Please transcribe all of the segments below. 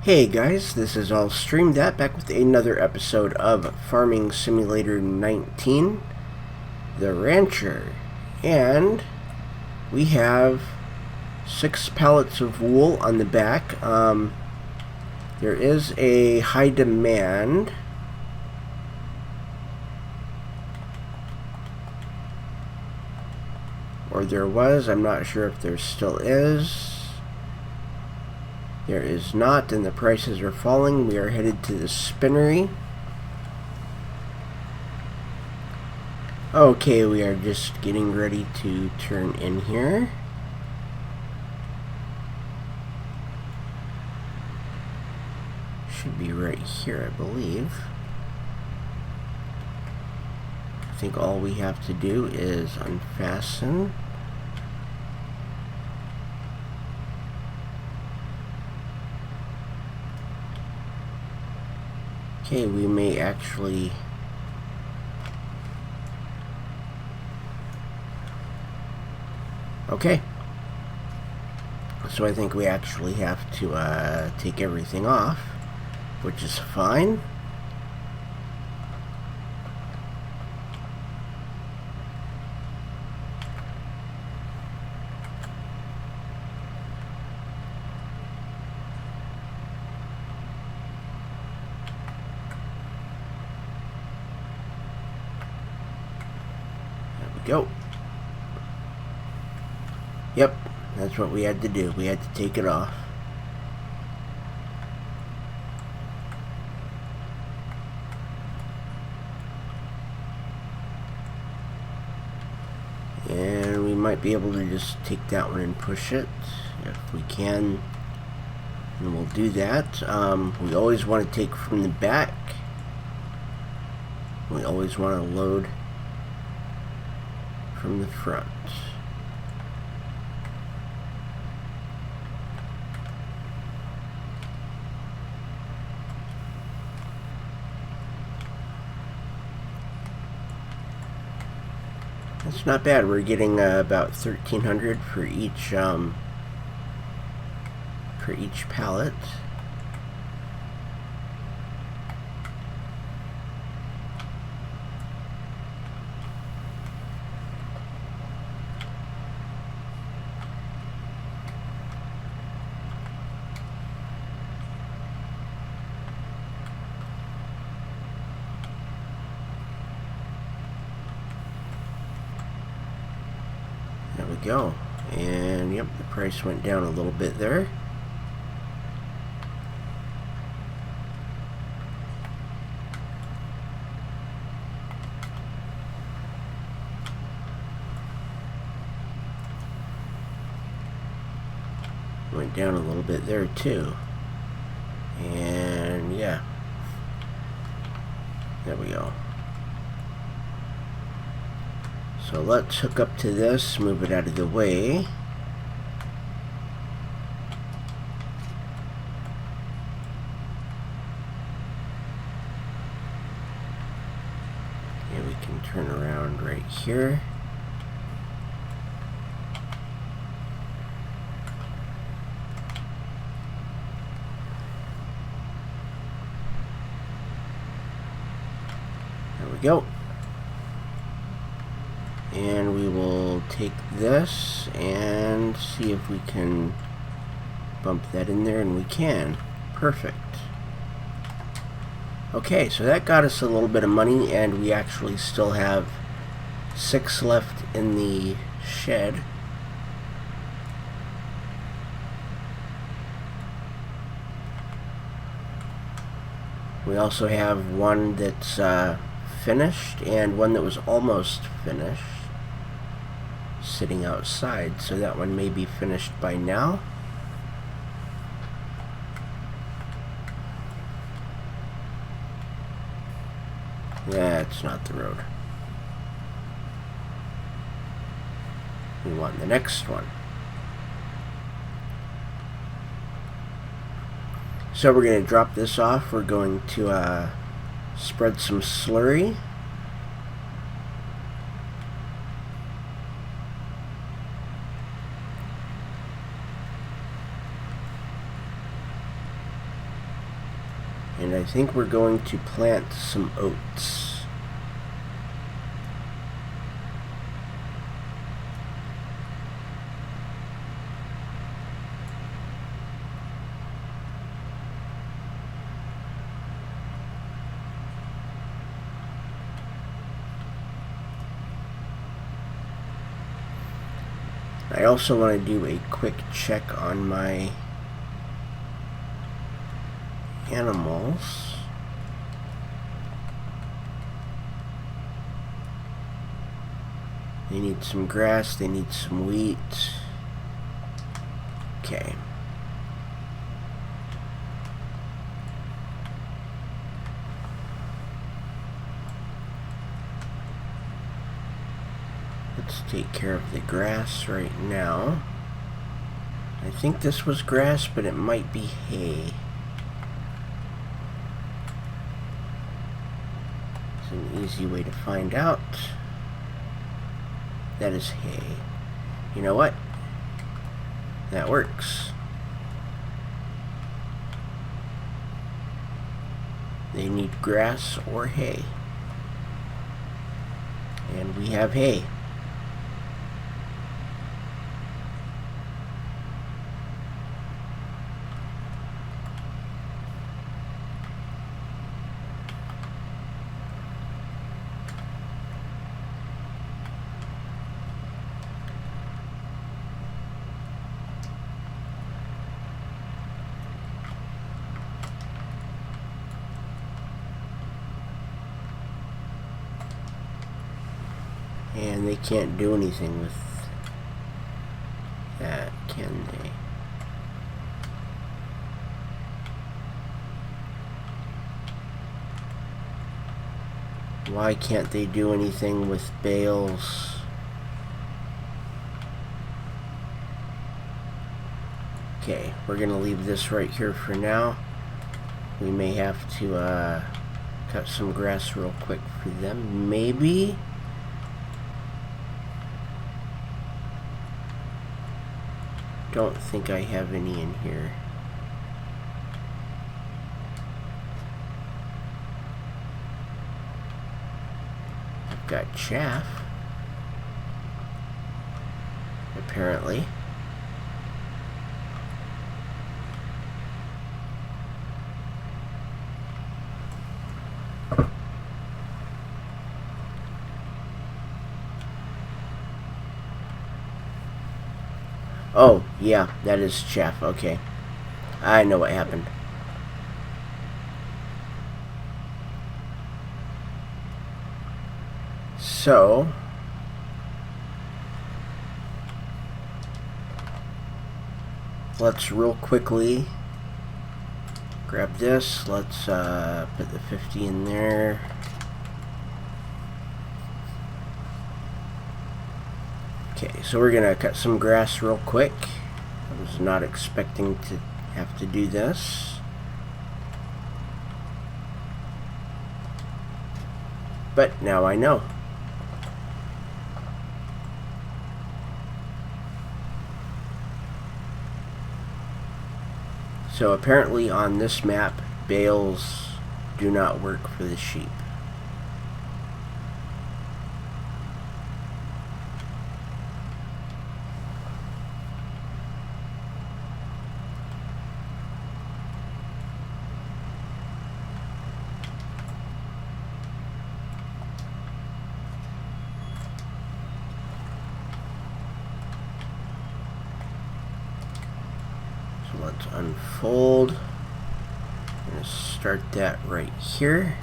Hey guys, this is All Stream That back with another episode of Farming Simulator 19, The Rancher, and we have 6 pallets of wool on the back. There is a high demand. Or there was, I'm not sure if there still is. There is not, and the prices are falling. We are headed to the spinnery. Okay, we are just getting ready to turn in here. Should be right here, I believe. I think all we have to do is unfasten. Okay, we may actually okay, so I think we actually have to take everything off, which is fine. Go. Yep, that's what we had to do. We had to take it off. And we might be able to just take that one and push it if we can, and we'll do that. We always want to take from the back. We always want to load from the front. That's not bad. We're getting about 1,300 for each pallet. There we go. And yep, the price went down a little bit there. Went down a little bit there too. And yeah, there we go. So let's hook up to this, move it out of the way. And we can turn around right here. There we go. And we will take this and see if we can bump that in there, and we can. Perfect. Okay, so that got us a little bit of money, and we actually still have 6 left in the shed. We also have one that's finished and one that was almost finished sitting outside, so that one may be finished by now. That's not the road. We want the next one. So we're going to drop this off. We're going to spread some slurry. And I think we're going to plant some oats. I also want to do a quick check on my animals. They need some grass, they need some wheat. Okay. Let's take care of the grass right now. I think this was grass, but it might be hay. It's an easy way to find out. That is hay. You know what? That works. They need grass or hay. And we have hay. And they can't do anything with that, can they? Why can't they do anything with bales? Okay, we're gonna leave this right here for now. We may have to cut some grass real quick for them, maybe. Don't think I have any in here. I've got chaff, apparently. Oh, yeah, that is chaff. Okay. I know what happened. So, let's real quickly grab this. Let's put the 50 in there. Okay, so we're gonna cut some grass real quick. I was not expecting to have to do this. But now I know. So apparently on this map, bales do not work for the sheep. Let's unfold. I'm going to start that right here.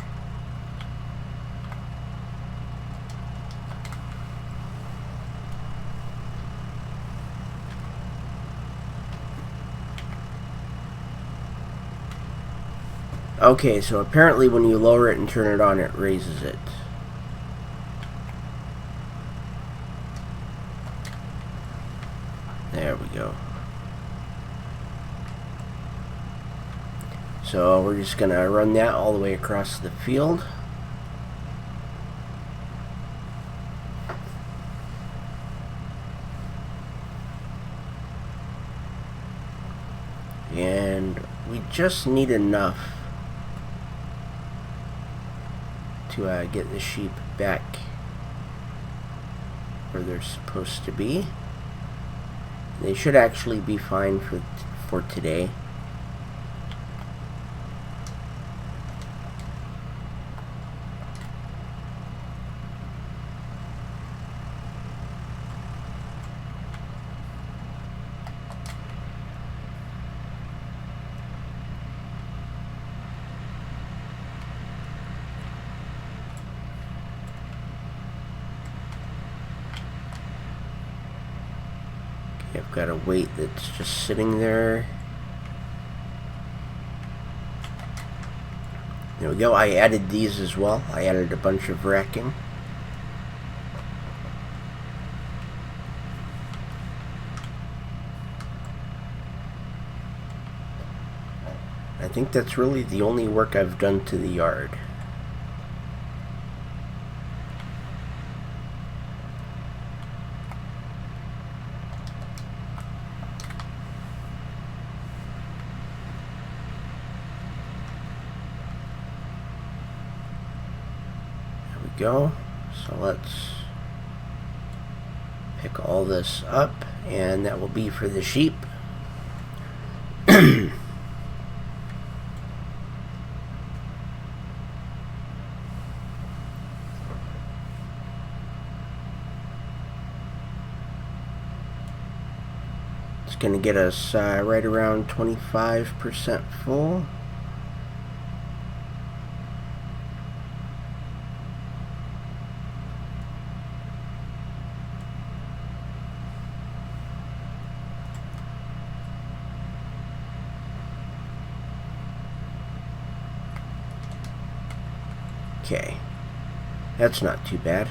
Okay, so apparently when you lower it and turn it on, it raises it. There we go. So we're just going to run that all the way across the field. And we just need enough to get the sheep back where they're supposed to be. They should actually be fine for today. I've got a weight that's just sitting there. There we go. I added these as well. I added a bunch of racking. I think that's really the only work I've done to the yard. Go. So let's pick all this up, and that will be for the sheep. It's going to get us right around 25% full. Okay, that's not too bad.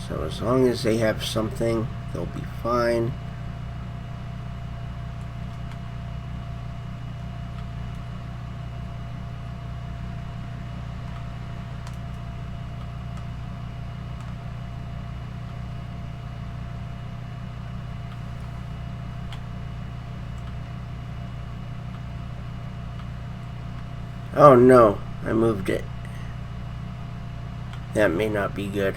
So as long as they have something, they'll be fine. Oh no, I moved it. That may not be good.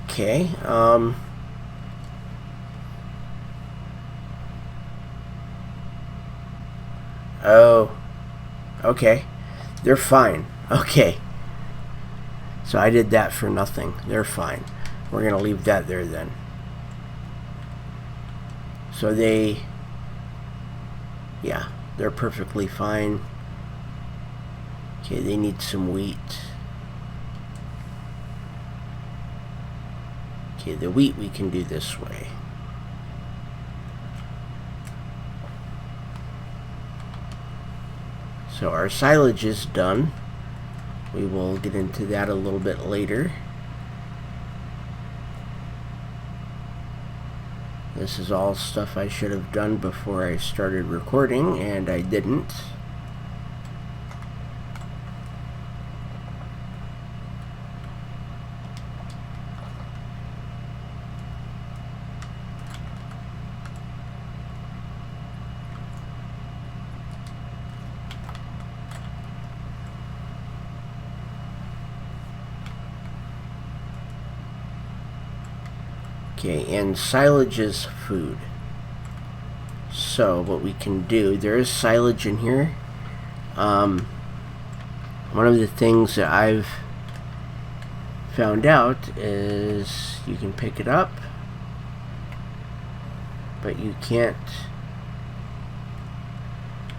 Okay, oh, okay. They're fine. Okay. So I did that for nothing. They're fine. We're going to leave that there then. So yeah, they're perfectly fine. Okay, they need some wheat. Okay, the wheat we can do this way. So our silage is done. We will get into that a little bit later. This is all stuff I should have done before I started recording, and I didn't. Okay, and silage is food. So what we can do, there is silage in here. One of the things that I've found out is you can pick it up, but you can't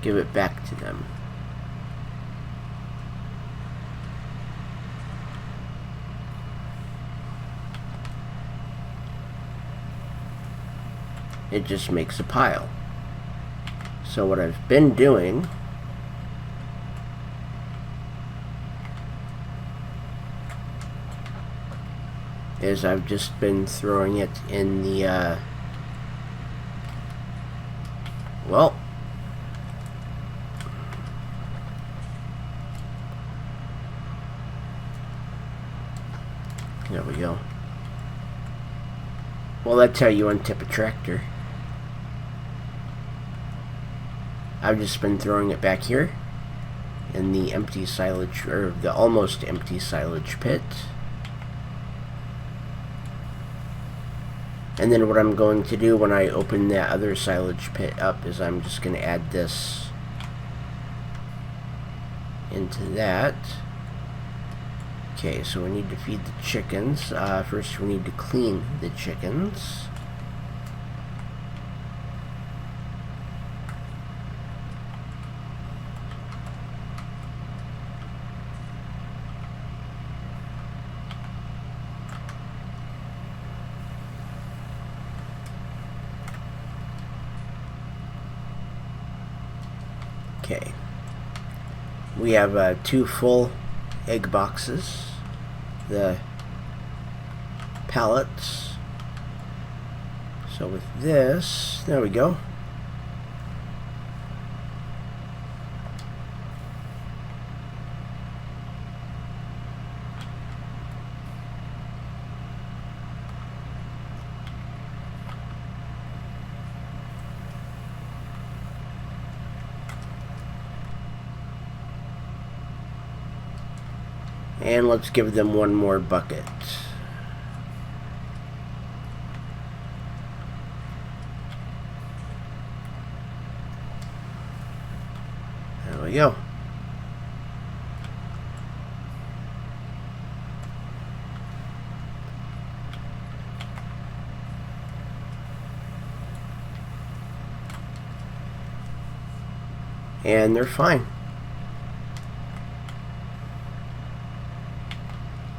give it back to them. It just makes a pile. So what I've been doing is I've just been throwing it in the, well, there we go. Well, that's how you untip a tractor. I've just been throwing it back here in the empty silage, or the almost empty silage pit. And then what I'm going to do when I open that other silage pit up is I'm just going to add this into that. Okay, so we need to feed the chickens. First we need to clean the chickens. Okay, we have 2 full egg boxes, the pallets. So with this, there we go. And let's give them 1 more bucket. There we go. And they're fine.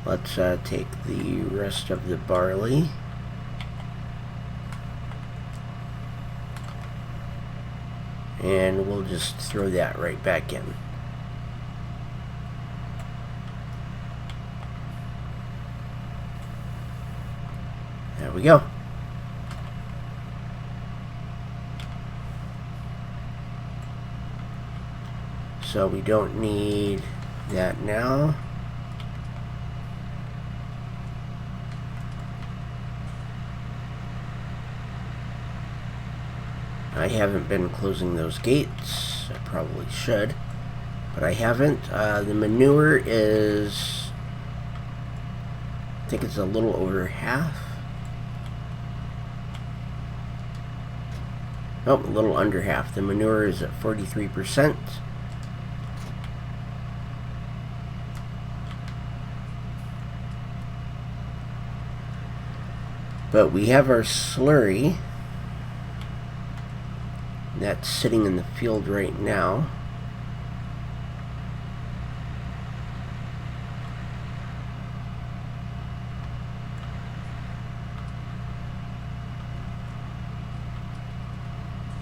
Let's take the rest of the barley. And we'll just throw that right back in. There we go. So we don't need that now. I haven't been closing those gates. I probably should, but I haven't. The manure is, I think it's a little over half. Oh, a little under half. The manure is at 43%. But we have our slurry that's sitting in the field right now.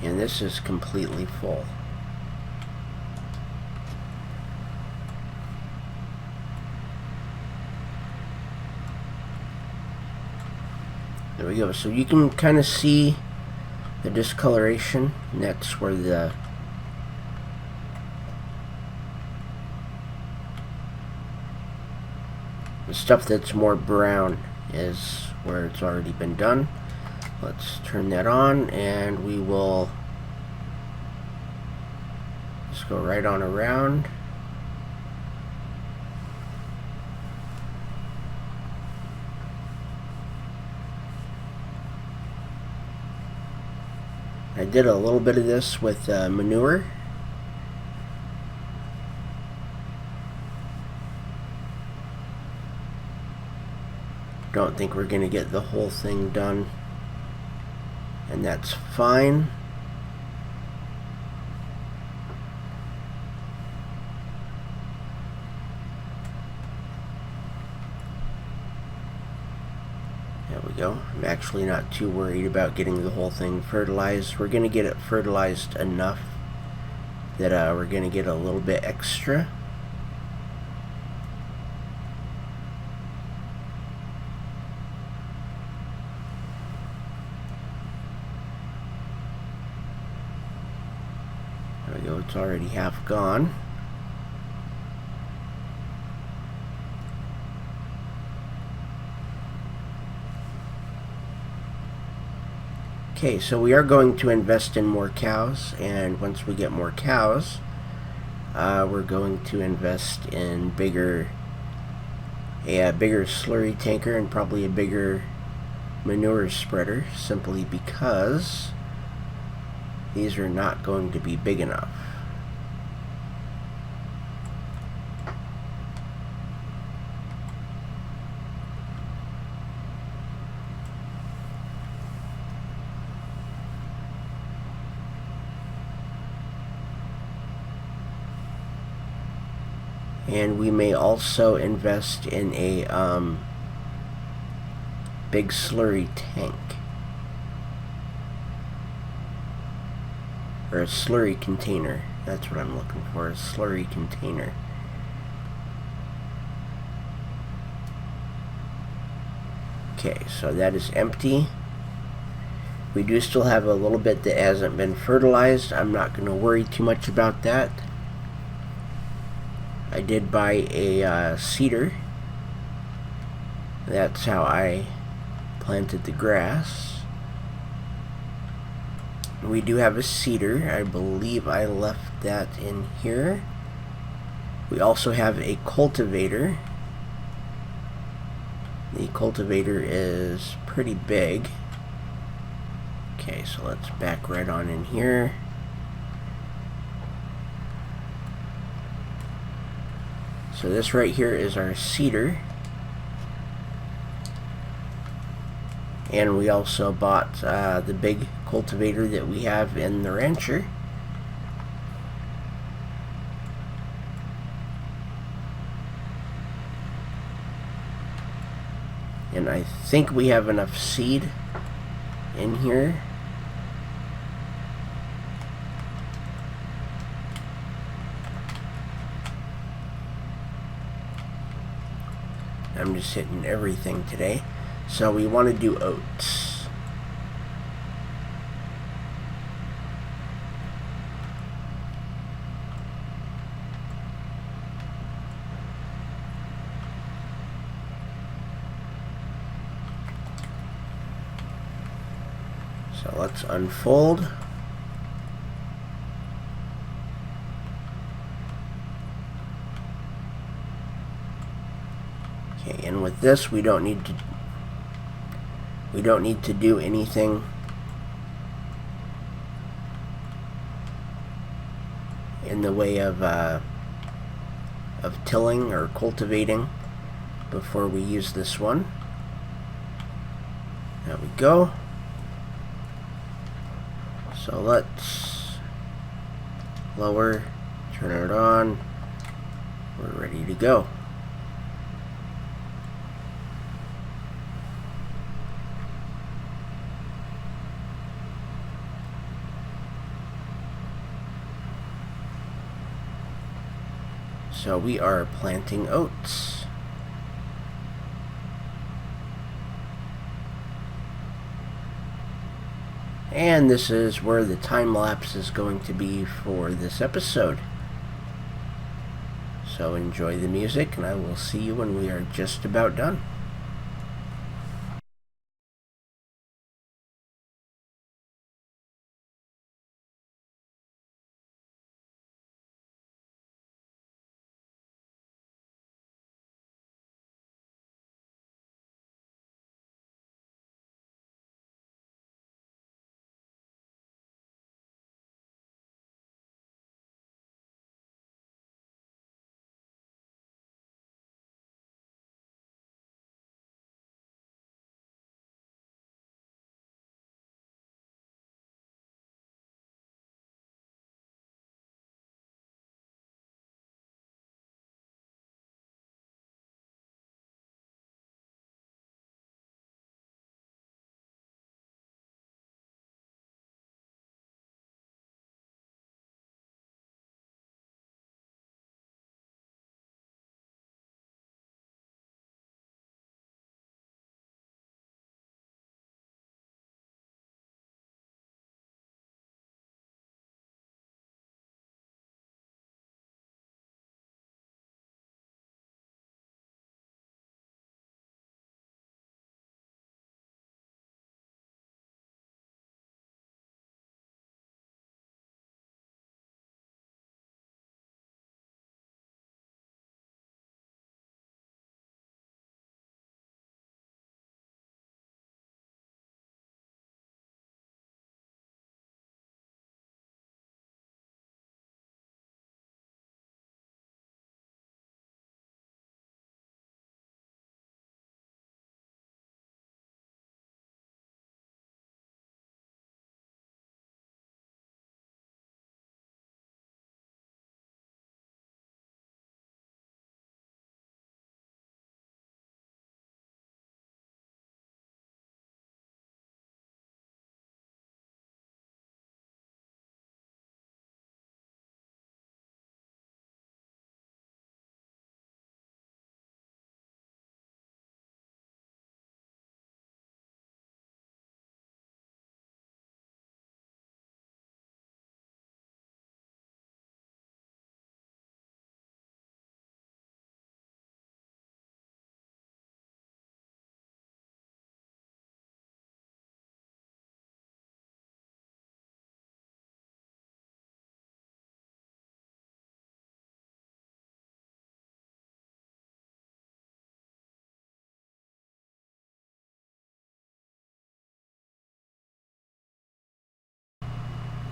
And this is completely full. There we go. So you can kind of see the discoloration, and that's where the stuff that's more brown is where it's already been done. Let's turn that on, and we will just go right on around. I did a little bit of this with manure. Don't think we're going to get the whole thing done, and that's fine. There we go. I'm actually not too worried about getting the whole thing fertilized. We're going to get it fertilized enough that we're going to get a little bit extra. it's already half gone. Okay, so we are going to invest in more cows, and once we get more cows, we're going to invest in a bigger slurry tanker and probably a bigger manure spreader, simply because these are not going to be big enough. And we may also invest in a big slurry tank. Or a slurry container. That's what I'm looking for, a slurry container. Okay, so that is empty. We do still have a little bit that hasn't been fertilized. I'm not going to worry too much about that. I did buy a seeder. That's how I planted the grass. We do have a seeder. I believe I left that in here. We also have a cultivator. The cultivator is pretty big. Okay, so let's back right on in here. So this right here is our seeder. And we also bought the big cultivator that we have in the rancher. And I think we have enough seed in here. I'm just hitting everything today. So we want to do oats. So let's unfold. Okay, and with this we don't need to do anything in the way of tilling or cultivating before we use this one. There we go. So let's lower, turn it on. We're ready to go. So we are planting oats. And this is where the time lapse is going to be for this episode. So enjoy the music, and I will see you when we are just about done.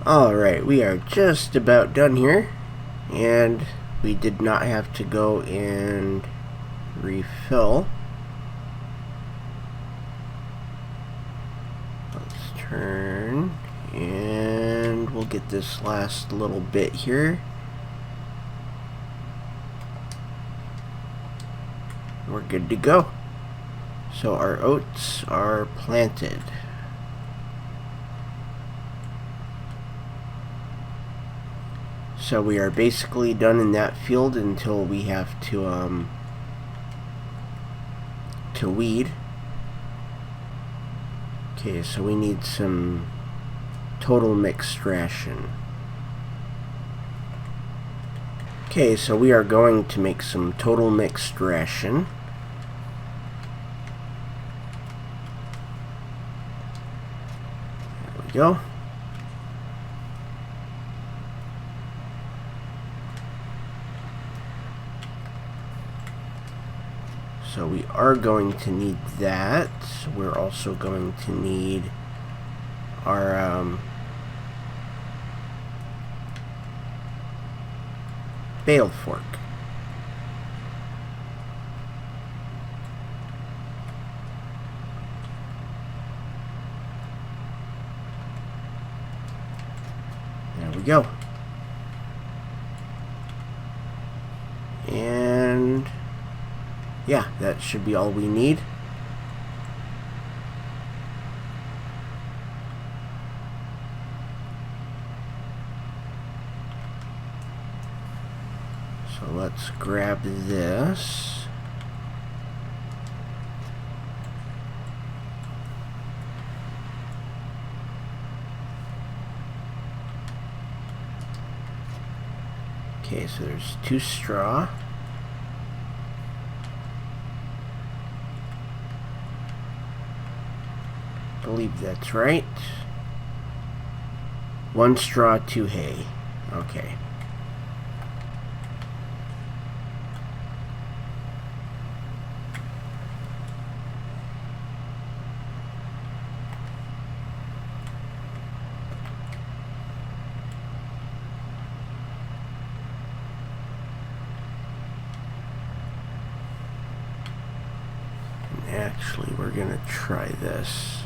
Alright, we are just about done here, and we did not have to go and refill. Let's turn, and we'll get this last little bit here. We're good to go. So our oats are planted. So we are basically done in that field until we have to weed. Okay, so we need some Total Mixed Ration. Okay, so we are going to make some Total Mixed Ration. There we go. So we are going to need that. We're also going to need our bale fork. There we go. And yeah, that should be all we need. So let's grab this. Okay, so there's 2 straw. I believe that's right. 1 straw, 2 hay. Okay. Actually, we're gonna try this.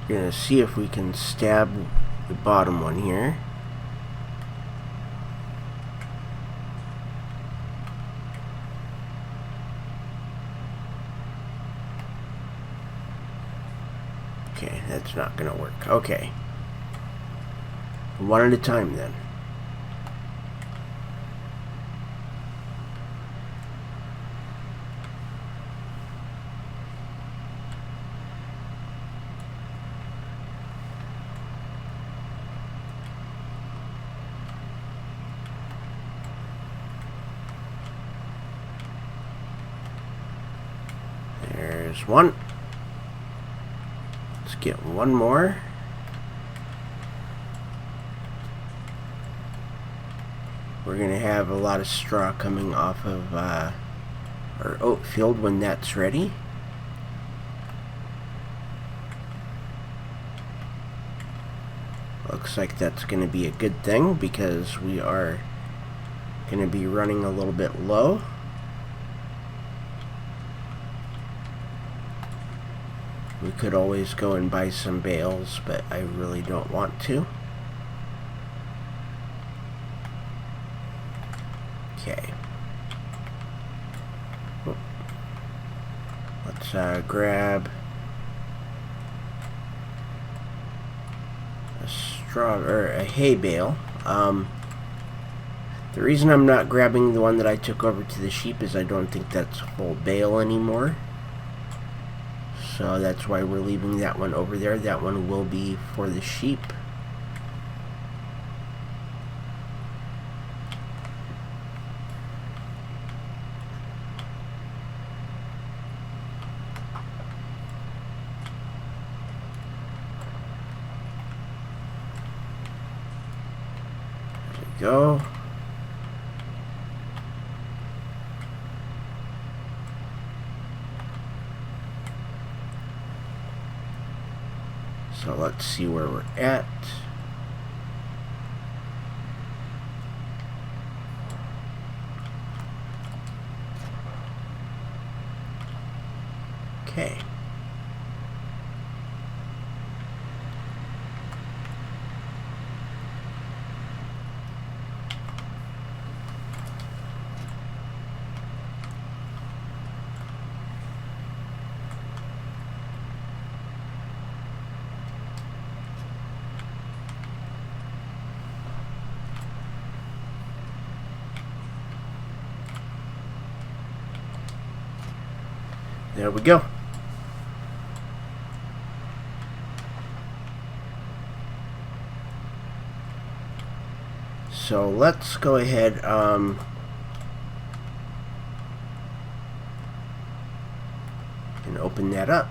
We're gonna see if we can stab the bottom one here. Okay, that's not gonna work. Okay. One at a time then. There's one. Let's get one more. We're going to have a lot of straw coming off of our oat field when that's ready. Looks like that's going to be a good thing because we are going to be running a little bit low. We could always go and buy some bales, but I really don't want to. Okay. Let's grab a straw or a hay bale. The reason I'm not grabbing the one that I took over to the sheep is I don't think that's a full bale anymore. So that's why we're leaving that one over there. That one will be for the sheep. There we go. So let's see where we're at. Okay. There we go. So let's go ahead and open that up.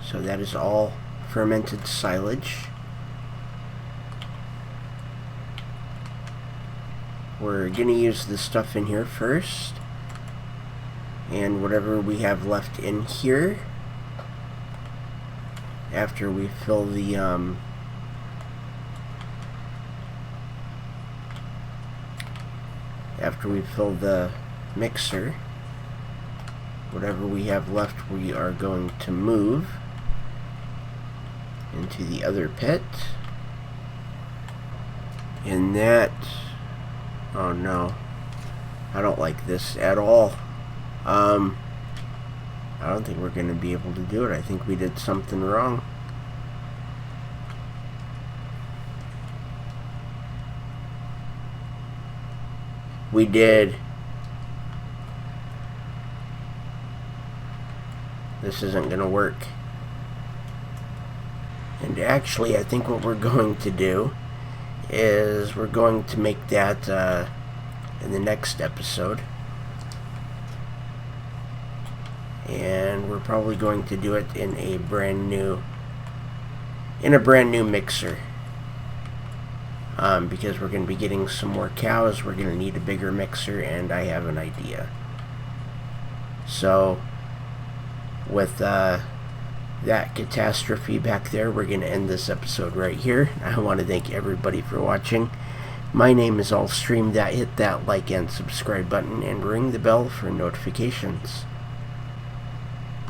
So that is all fermented silage. We're going to use the stuff in here first. And whatever we have left in here, after we fill the mixer, whatever we have left we are going to move into the other pit. And that, oh no, I don't like this at all. I don't think we're going to be able to do it. I think we did something wrong. We did. This isn't going to work. And actually, I think what we're going to do is we're going to make that in the next episode. And we're probably going to do it in a brand new mixer, because we're going to be getting some more cows. We're going to need a bigger mixer, and I have an idea. So with that catastrophe back there, we're going to end this episode right here. I want to thank everybody for watching. My name is Allstream. Hit that like and subscribe button and ring the bell for notifications.